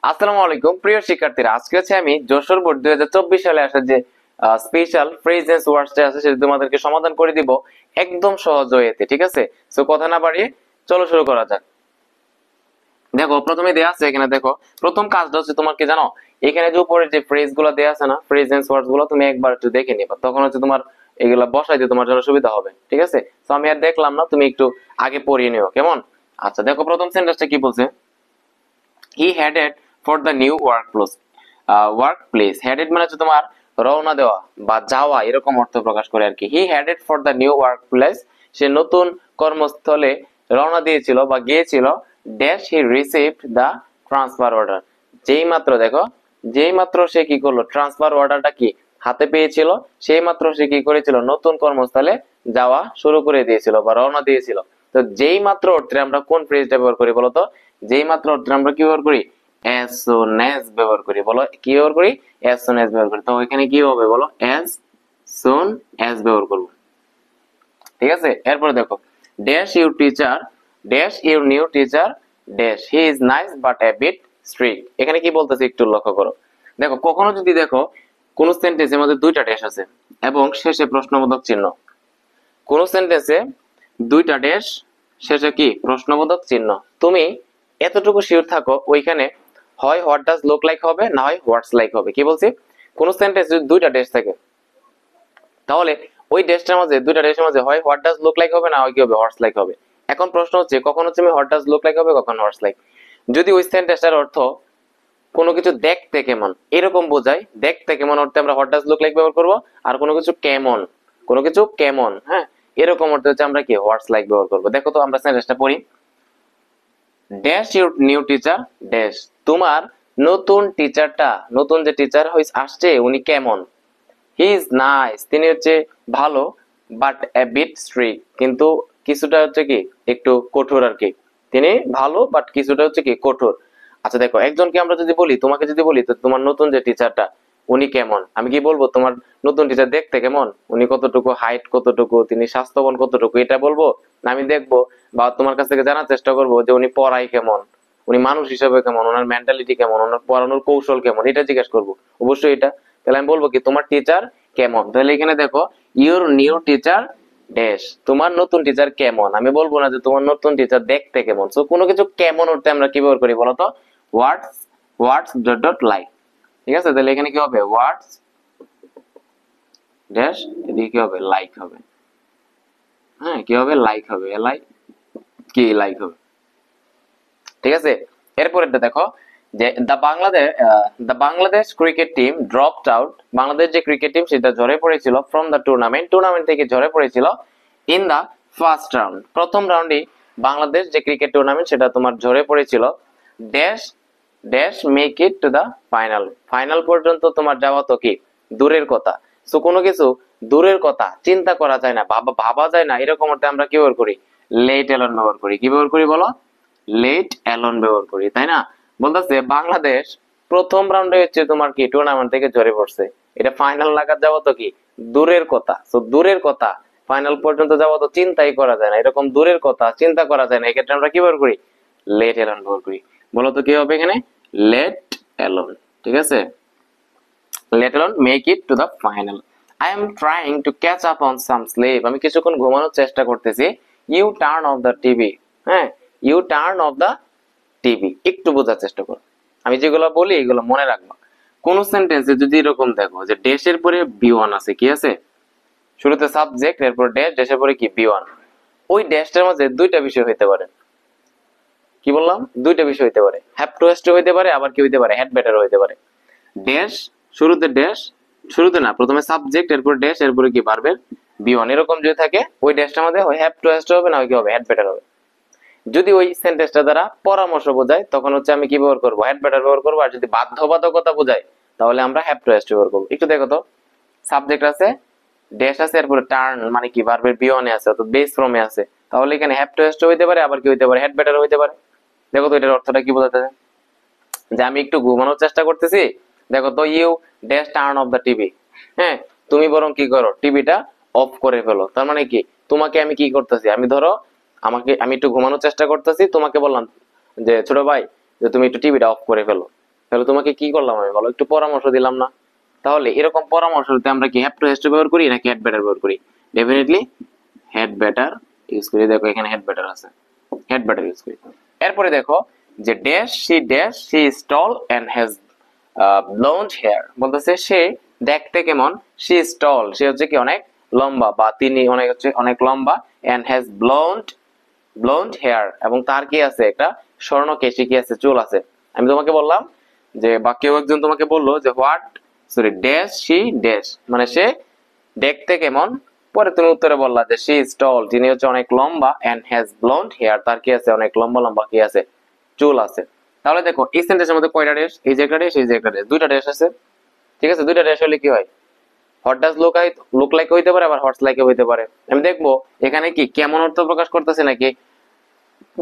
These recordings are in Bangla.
আসসালামু আলাইকুম প্রিয় শিক্ষার্থীরা, আজকে হচ্ছে আমি যশোর বোর্ড 2024 সালে আসা যে স্পেশাল ফ্রেজেস ওয়ার্ডসটা আছে সেটা তোমাদেরকে সমাধান করে দিব একদম সহজ ওয়েতে। ঠিক আছে, সো কথা না বাড়িয়ে চলো শুরু করা যাক। দেখো প্রথমে দেয়া আছে এখানে, দেখো প্রথম কাজটা হচ্ছে তোমার কি জানো, এখানে যে উপরে যে ফ্রেজ গুলো দেয়া আছে না, ফ্রেজেন্স ওয়ার্ডস গুলো তুমি একবার একটু দেখে নিবা, তখন হচ্ছে তোমার এগুলা বসাইতে তোমার জন্য সুবিধা হবে। ঠিক আছে, তো আমি আর দেখলাম না, তুমি একটু আগে পড়িয়ে নিও কেমন। আচ্ছা দেখো প্রথম সেন্টেন্সটা কি বলছে, he headed for the new work place. Headed মানে হচ্ছে তোমার রওনা দেওয়া বা যাওয়া, এরকম অর্থ প্রকাশ করে আর কি। He headed for the new work place, সে নতুন কর্মস্থলে রওনা দিয়েছিল বা গিয়েছিল। Dash he received the transfer order, যেই মাত্র দেখো, যেই মাত্র সে কি করলো, ট্রান্সফার অর্ডারটা কি হাতে পেয়েছিল, সেই মাত্র সে কি করেছিল, নতুন কর্মস্থলে যাওয়া শুরু করে দিয়েছিল বা রওনা দিয়েছিল। তো যেই মাত্র অর্থে আমরা কোন ফ্রেজটা ব্যবহার করি বলতো, যেই মাত্র অর্থে আমরা কি ব্যবহার করি, as soon as ব্যবহার করি। বলো কি ব্যবহার করি, as soon as ব্যবহার করি। তো এখানে কি হবে বলো, as soon as ব্যবহার করব। ঠিক আছে, এরপরে দেখো, dash your teacher, dash your new teacher, dash he is nice but a bit strict. এখানে কি বলতেছে একটু লক্ষ্য করো। দেখো কখনো যদি দেখো কোন সেন্টেন্সের মধ্যে দুইটা ড্যাশ আছে এবং শেষে প্রশ্নবোধক চিহ্ন, কোন সেন্টেন্সে দুইটা ড্যাশ শেষে কি প্রশ্নবোধক চিহ্ন, তুমি এতটুকু শিওর থাকো ওইখানে হয় হোয়াট ডাজ লুক লাইক হবে, না হয় হোয়াটস লাইক হবে। কি বলছি, কোন সেন্টেন্স যদি দুইটা ড্যাশ থাকে তাহলে ওই ড্যাশটার মাঝে, দুইটা ড্যাশের মাঝে হয় হোয়াট ডাজ লুক লাইক হবে, না হয় কি হবে, হোয়াটস লাইক হবে। এখন প্রশ্ন হচ্ছে কখন হচ্ছে আমি হোয়াট ডাজ লুক লাইক হবে, কখন হোয়াটস লাইক। যদি ওই সেন্টেন্সটার অর্থ কোনো কিছু দেখতে কেমন এরকম বোঝায়, দেখতে কেমন অর্থে আমরা হোয়াট ডাজ লুক লাইক ব্যবহার করব, আর কোনো কিছু কেমন, কোনো কিছু কেমন, হ্যাঁ এরকম অর্থে হচ্ছে আমরা কি হোয়াটস লাইক ব্যবহার করব। দেখো তো আমরা সেন্টেন্সটা পড়ি, dash your new teacher, dash তোমার নতুন টিচারটা, নতুন যে টিচার আসছে উনি কেমন। হি ইজ নাইস, তিনি হচ্ছে ভালো, বাট এ বিট স্ট্রিক্ট, কিন্তু কিছুটা হচ্ছে কি একটু কঠোর আর কি। তিনি ভালো বাট কিছুটা হচ্ছে কি কঠোর। আচ্ছা দেখো একজনকে আমরা যদি বলি, তোমাকে যদি বলি তো তোমার নতুন যে টিচারটা উনি কেমন, আমি কি বলবো তোমার নতুন টিচার দেখতে কেমন, উনি কতটুকু হাইট, কতটুকু তিনি স্বাস্থ্যবান, কতটুকু, এটা বলবো না আমি দেখবো বা তোমার কাছ থেকে জানার চেষ্টা করবো যে উনি পড়ায় কেমন, উনি মানুষ হিসেবে কেমন, ওনার মেন্টালিটি কেমন, ওনার পড়ানোর কৌশল কেমন, এটা জিজ্ঞেস করবো অবশ্যই এটা। তাহলে আমি বলবো কি তোমার টিচার কেমন। তাহলে এখানে দেখো ইউর নিউ টিচার ড্যাশ, তোমার নতুন টিচার কেমন, আমি বলবো না যে তোমার নতুন টিচার দেখতে কেমন। সো কোনো কিছু কেমন অর্থে আমরা কি ব্যবহার করি বলতো, হোয়াটস, হোয়াটস ডট ডট লাইক। ঠিক আছে, তাহলে এখানে কি হবে, হোয়াটস ড্যাশ, এদিকে কি হবে, লাইক হবে। হ্যাঁ কি হবে, লাইক হবে, এলাই কি লাইক হবে। ঠিক আছে, এরপর এটা দেখো যে the Bangladesh cricket team dropped out, Bangladesh যে ক্রিকেট টিম সেটা ঝরে পড়েছিল, ফ্রম দ্য টুর্নামেন্ট, টুর্নামেন্ট থেকে ঝরে পড়েছিল, ইন দা ফার্স্ট রাউন্ড, প্রথম রাউন্ডে বাংলাদেশ যে ক্রিকেট টুর্নামেন্ট সেটা তোমার ঝরে পড়েছিল। Dash dash make it to the final, final পর্যন্ত তোমার যাওয়া তো কি দূরের কথা। সো কোনো কিছু দূরের কথা, চিন্তা করা যায় না, ভাবা যায় না, এরকম অর্থে আমরা কি ব্যবহার করি, লেট এলন ব্যবহার করি। কি ব্যবহার করি বলো, লেট অ্যালোন ব্যবহার করি, তাই না। বলতেছে বাংলাদেশ প্রথম রাউন্ডে হচ্ছে তোমার কি টুর্নামেন্ট থেকে ঝরে পড়ছে, এটা ফাইনাল লাগার যাওয়া তো কি দূরের কথা। তো দূরের কথা, ফাইনাল পর্যন্ত যাওয়া তো চিন্তাই করা যায় না, এরকম দূরের কথা চিন্তা করা যায় না, এক্ষেত্রে আমরা কি ব্যবহার করি, লেট অ্যালোন ব্যবহার করি। বলতো কি হবে এখানে, লেট অ্যালোন। ঠিক আছে, let alone make it to the final. I am trying to catch up on some sleep, আমি কিছুক্ষণ ঘুমানোর চেষ্টা করতেছি। You turn off the TV, হ্যাঁ you turn off the TV, একটু বোঝার চেষ্টা করো, আমি যেগুলো বলি এগুলো মনে রাখবা। কোন সেন্টেন্সে যদি এরকম দেখো যে ড্যাশের পরে বি ওয়ান আছে, কি আছে শুরুতে সাবজেক্ট, এরপর ড্যাশ, ড্যাশের পরে কি বি ওয়ান, ওই ড্যাশটার মধ্যে দুইটা বিষয় হইতে পারে। কি বললাম, দুইটা বিষয় হইতে পারে, হ্যাভ টু হ্যাজ টু হইতে পারে, আবার কি হইতে পারে, হ্যাড বেটার হইতে পারে। ড্যাশ শুরুতে ড্যাশ, শুরুতে না প্রথমে সাবজেক্ট, এরপর ড্যাশ, এরপরে কি ভার্বের বি ওয়ান, এরকম যদি থাকে ওই ড্যাশটার মধ্যে হয় হ্যাভ টু হ্যাজ টু হবে, না কি হবে, হ্যাড বেটার হবে। যদি ওই সেন্টেন্সটা দ্বারা পরামর্শ বোঝায় তখন হচ্ছে আমি কি ব্যবহার করবো, হ্যাড বেটার ব্যবহার করবো। আর যদি বাধ্যবাধকতা বোঝায় তাহলে আমরা হ্যাভ টু হ্যাজ টু ব্যবহার করবো। একটু দেখো তো, সাবজেক্ট আছে, ড্যাশ আছে, এরপরে টার্ন মানে কি ভার্বের বি ওয়ানে আছে অর্থাৎ বেস ফর্মে আছে, তাহলে এখানে হ্যাভ টু হ্যাজ টু হইতে পারে, আবার কি হইতে পারে, হ্যাড বেটার হইতে পারে। দেখো তো এটার অর্থটা কি বোঝাতে, যে আমি একটু ঘুমানোর চেষ্টা করতেছি, দেখো তো you dash turn off the TV, হ্যাঁ তুমি বরং কি করো, টিভিটা অফ করে ফেলো। তার মানে কি, তোমাকে আমি কি করতেছি, আমি ধরো আমি একটু ঘুমানোর চেষ্টা করতেছি, তোমাকে বললাম যে ছোট ভাই যে তুমি একটু টিভিটা অফ করে ফেলো। তাহলে তোমাকে কি করলাম আমি বলো, একটু পরামর্শ দিলাম না? তাহলে এরকম পরামর্শ দিতে আমরা কি হ্যাভ টু হ্যাজ টু ব্যবহার করি নাকি হ্যাড বেটার ব্যবহার করি? ডেফিনেটলি হ্যাড বেটার ইউজ করি। দেখো এখানে হ্যাড বেটার আছে, হ্যাড বেটার ইউজ করি। এরপরে দেখো যে dash she is tall and has blond hair, বলতেছে সে দেখতে কেমন, শি ইজ টল, সে হচ্ছে কি অনেক লম্বা, বা তিনি অনেক হচ্ছে অনেক লম্বা, এন্ড হ্যাজ ব্লন্ড হেয়ার, এবং তার কি আছে একটা স্বর্ণকেশী কি আছে, চুল আছে। আমি তোমাকে বললাম যে বা কেউ একজন তোমাকে বললো যে what sorry dash she dash, মানে সে দেখতে কেমন, পরে তুমি উত্তরে বললা যে শি ইজ টল, তিনি হচ্ছে অনেক লম্বা, এন্ড হ্যাজ ব্লন্ড হেয়ার, তার কি আছে অনেক লম্বা লম্বা কি আছে, চুল আছে। তাহলে দেখো এই সেন্টেন্সের মধ্যে কয়টা ড্যাশ, এই যে একটা ড্যাশ, এই যে একটা ড্যাশ, দুইটা ড্যাশ আছে। ঠিক আছে, দুইটা ড্যাশ হলে কি হয়, হোয়াট ডাজ লুক লাইক হইতে পারে, আবার হোয়াটস লাইক হইতে পারে। আমি দেখবো এখানে কি কেমন অর্থ প্রকাশ করতেছে নাকি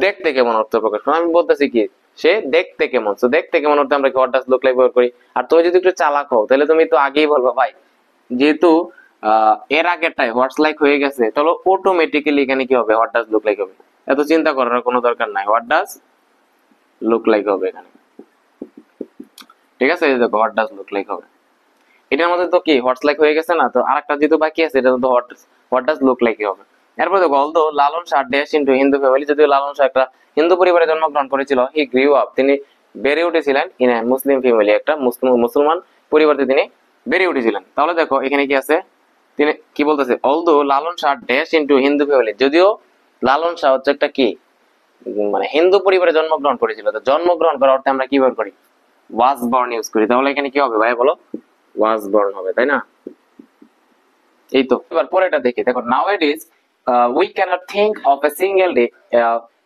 দেখতে কেমন অর্থ প্রকাশ করে। আমি বলতেছি কি সে দেখতে কেমন, তো দেখতে কেমন অর্থে আমরা কি হোয়াট ডাজ লুক লাইক ব্যবহার করি। আর তুমি যদি একটু চালাক হও তাহলে তুমি তো আগেই বলবো ভাই, যেহেতু এর আগেরটাই হোয়াটস লাইক হয়ে গেছে, তাহলে অটোমেটিক্যালি এখানে কি হবে, হোয়াট ডাজ লুক লাইক হবে। এত চিন্তা করার কোনো দরকার নাই, হোয়াট ডাজ লুক লাইক হবে এখানে। ঠিক আছে, এই দেখো হোয়াট ডাজ লুক লাইক হবে। এটার মধ্যে তো কি হোয়াটস লাইক হয়ে গেছে না, তো আরেকটা যেহেতু বাকি আছে এটা তো হোয়াট ডাজ লুক লাইক হবে। এরপর দেখো although Lalon Shah dash into Hindu family, যদিও লালন শাহ একটা হিন্দু পরিবারে জন্মগ্রহণ করেছিল, হি গ্রিউ আপ, তিনি বেড়ে উঠেছিলেন ইন এ মুসলিম ফ্যামিলি, একটা মুসলমান পরিবারে তিনি বেড়ে উঠেছিলেন। তাহলে দেখো এখানে কি আছে, তিনি কি বলতেছে, although Lalon Shah dash into Hindu family, যদিও লালন শাহ হচ্ছে একটা কি মানে হিন্দু পরিবারে জন্মগ্রহণ করেছিল, তো জন্মগ্রহণ করার অর্থে আমরা কি ব্যবহার করি, ওয়াজ বর্ন ইউজ করি। তাহলে এখানে কি হবে ভাই বলো, ওয়াজ বর্ন হবে, তাই না? এই তো এবার পরেরটা দেখি, দেখো nowadays we can't think of a single day,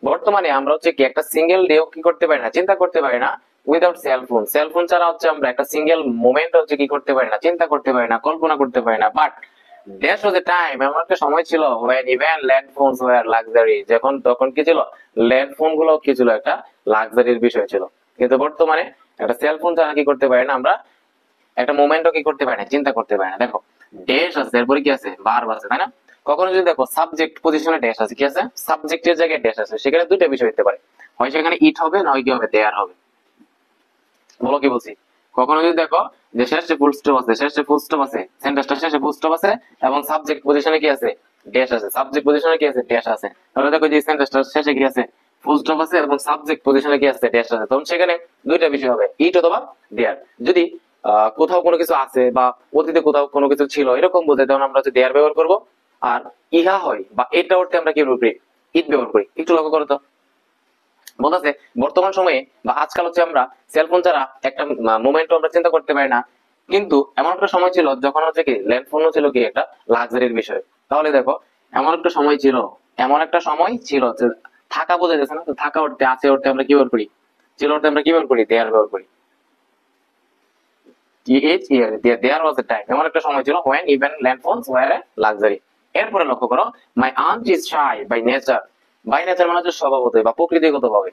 বর্তমানে আমরা হচ্ছে কি একটা সিঙ্গেল ডেও কি করতে পারি না, চিন্তা করতে পারি না উইদাউট সেলফোন, সেলফোন ছাড়া হচ্ছে আমরা একটা সিঙ্গেল মোমেন্ট হচ্ছে কি করতে পারি না, চিন্তা করতে পারি না, কল্পনা করতে পারি না। But that was A time, এমন একটা সময় ছিল when even land phones were luxury, যখন তখন কি ছিল, ল্যান্ড ফোন গুলো কি ছিল, একটা লাক্সারির বিষয় ছিল। কিন্তু বর্তমানে একটা সেলফোন ছাড়া কি করতে পারি না আমরা, একটা মোমেন্টও কি করতে পারি না, চিন্তা করতে পারি না। দেখো ড্যাশ আছে, এরপরে কি আছে, ভার্ব আছে, তাই না? কখনো যদি দেখো সাবজেক্ট পজিশনে ড্যাশ আছে, কি আছে, সাবজেক্টের জায়গায় ড্যাশ আছে, সেখানে দুইটা বিষয় হতে পারে, হয় সেখানে ইট হবে, না হয় কি হবে, দেয়ার হবে। বলো কি বলছি? কখনো যদি দেখো যে শেষে ফুল স্টপ আছে, শেষে ফুল স্টপ আছে, সেন্টেন্সটা শেষে ফুল স্টপ আছে এবং সাবজেক্ট পজিশনে কি আছে, ড্যাশ আছে, সাবজেক্ট পজিশনে কি আছে, ড্যাশ আছে, তাহলে দেখো যে সেন্টেন্সটা শেষে কি আছে, ফুল স্টপ আছে এবং সাবজেক্ট পজিশনে কি আছে, ড্যাশ আছে, তখন সেখানে দুইটা বিষয় হবে, ইট অথবা দেয়ার। যদি কোথাও কোনো কিছু আছে বা অতীতে কোথাও কোনো কিছু ছিল এরকম বোঝায়, তখন আমরা হচ্ছে দেয়ার ব্যবহার করব। আর ইহা হয় বা এটা অর্থে আমরা কি ব্যবহার করি, ইট ব্যবহার করি। একটু লক্ষ্য করো তো, বলতেছে বর্তমান সময়ে বা আজকাল হচ্ছে আমরা সেলফোন ছাড়া একটা মোমেন্টও আমরা চিন্তা করতে পারি না, কিন্তু এমন একটা সময় ছিল যখন হচ্ছে কি ল্যান্ডফোনও ছিল কি একটা লাক্সারির বিষয়। তাহলে দেখো এমন একটা সময় ছিল, এমন একটা সময় ছিল যে থাকা বোঝা যাচ্ছে না, তো থাকা অর্থে আছে অর্থে আমরা কি ব্যবহার করি, ছিল অর্থে আমরা কি ব্যবহার করি, দেয়ার ব্যবহার করি। দেয়ার ওয়াজ এ টাইম, এমন একটা সময় ছিল when even land phones were a luxury। এরপরে লক্ষ্য করো, my aunt is shy by nature, by nature মানে হচ্ছে স্বভাবতই বা প্রকৃতিগত ভাবে।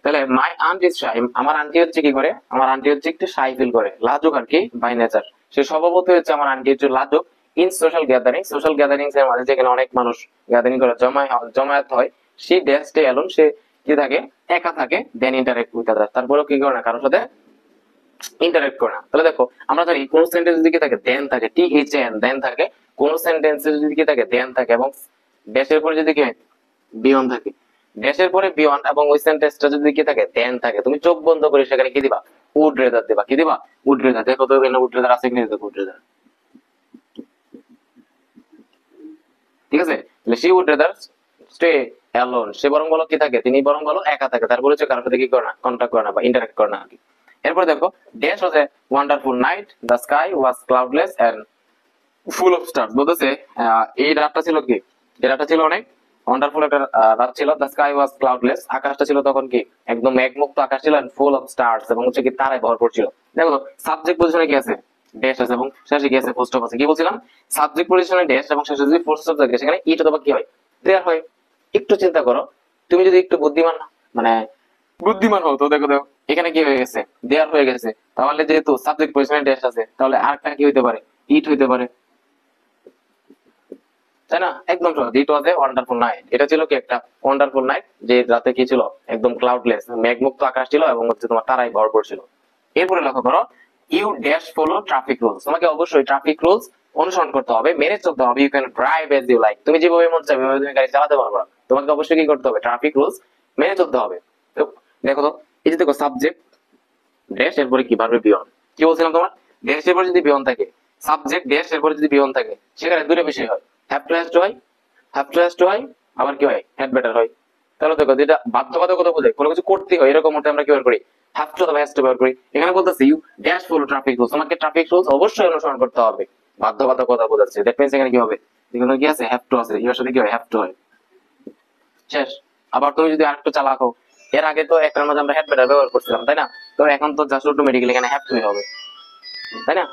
তাহলে মাই আন্ট ইজ শাই, আমার আন্টি হচ্ছে কি করে, আমার আন্টি হচ্ছে একটু শাই ফিল করে, লাজুক আর কি, বাই নেচার, সে স্বভাবতই হচ্ছে আমার আন্টি হচ্ছে লাজুক। ইন সোশ্যাল গ্যাদারিংস এর মাঝে যেখানে অনেক মানুষ গ্যাদারিং করে জমায়েত হয়, সে ডে স্টে অ্যালোন, সে কি থাকে, একা থাকে, দেন ইন্টারেক্ট উইথ আদার্স, তারপরেও কি করে না, কারোর সাথে ইন্টারেক্ট করে না। তাহলে দেখো আমরা জানি কোন সেন্টেন্স যদি থাকে দেন থাকে, THN দেন থাকে, কোন সেন্টেন্সে যদি কি থাকে দেন থাকে এবং ড্যাশের পরে যদি কি বিয়ন থাকে, ড্যাশের পরে বিয়ন এবং ওই সেন্টেন্সটা যদি কি থাকে দেন থাকে, তুমি চোখ বন্ধ করে সেখানে কি দিবা, উড রেদার দিবা, কি দিবা, উড রেদার। দেখো তো এখানে উড রেদার আছে কিনা, দেখো উড রেদার, ঠিক আছে। তাহলে she would rather stay alone, সে বরং বলো কি থাকে, তিনি বরং বলো একা থাকে, তারপরে হচ্ছে কারোর সাথে কি করে না, কন্টাক্ট করে না বা ইন্টারেক্ট করে না আর কি। এরপর দেখো dash was a wonderful night, the sky was cloudless and full of stars, বলতেছে এই রাতটা ছিল কি, এই রাতটা ছিল অনেক ওয়ান্ডারফুল একটা রাত ছিল, দ্য স্কাই ওয়াজ ক্লাউডলেস, আকাশটা ছিল তখন কি একদম মেঘমুক্ত আকাশ ছিল, এন্ড ফুল অফ স্টার্স এবং হচ্ছে কি তারায় ভরপুর ছিল। দেখো সাবজেক্ট পজিশনে কি আছে, ড্যাশ আছে এবং শেষে কি আছে, ফুল স্টপ আছে। কি বলছিলাম, সাবজেক্ট পজিশনে ড্যাশ এবং শেষে যদি ফুল স্টপ থাকে সেখানে ইট অথবা কি হয়, দেয়ার হয়। একটু চিন্তা করো, তুমি যদি একটু বুদ্ধিমান মানে বুদ্ধিমান হও তো দেখো দেখো এখানে কি হয়ে গেছে, দেয়ার হয়ে গেছে। তাহলে যেহেতু সাবজেক্ট পজিশনে ড্যাশ আছে, তাহলে আরেকটা কি হইতে পারে, ইট হইতে পারে, তাই না? একদম সহজ, ইট ওয়াজ এ ওয়ান্ডারফুল নাইট, এটা ছিল কি একটা ওয়ান্ডারফুল নাইট, যে রাতে কি ছিল, একদম ক্লাউডলেস, মেঘমুক্ত আকাশ ছিল এবং হচ্ছে তোমার তারাই ভরপুর ছিল। এরপরে লক্ষ্য করো, you dash follow traffic rules, তোমাকে অবশ্যই ট্রাফিক রুলস অনুসরণ করতে হবে, মেনে চলতে হবে। You can drive as you like, তুমি যেভাবে মন চাবে তুমি গাড়ি চালাতে পারবে না, তোমাকে অবশ্যই কি করতে হবে, ট্রাফিক রুলস মেনে চলতে হবে। তো দেখো তো, এই যে দেখো সাবজেক্ট ড্যাশ এরপরে কি ভার্বের বিয়ন, কি বলছিলাম তোমার, ড্যাশ এর পরে যদি বিয়ন থাকে, সাবজেক্ট ড্যাশ এর পরে যদি বিয়ন থাকে, সেখানে দুটো বিষয় হয়, হ্যাভ টু হ্যাজ টু হয়, হ্যাভ টু হ্যাজ টু হয়, আবার কি হয়, হ্যাড বেটার হয়। তাহলে দেখো যেটা বাধ্যবাধকতা বোঝায়, কোনো কিছু করতে হয় এরকম মতে আমরা কি ব্যবহার করি, হ্যাভ টু অথবা হ্যাজ টু ব্যবহার করি। এখানে বলতেছি you dash follow traffic rules, তোমাকে ট্রাফিক রুলস অবশ্যই অনুসরণ করতে হবে, বাধ্যবাধকতা বোঝাচ্ছে। দ্যাট মিন্স এখানে কি হবে, এখানে কি আছে, হ্যাভ টু আছে, ইউর সাথে কি হয়, হ্যাভ টু হয়, শেষ। আবার তুমি যদি আরেকটু চালাক হও, এর আগে তো একটার মাঝে আমরা হ্যাড বেটার ব্যবহার করছিলাম, তাই না? তো এখন তো জাস্ট অটোমেটিক্যালি এখানে হ্যাভ টু হবে, তাই না?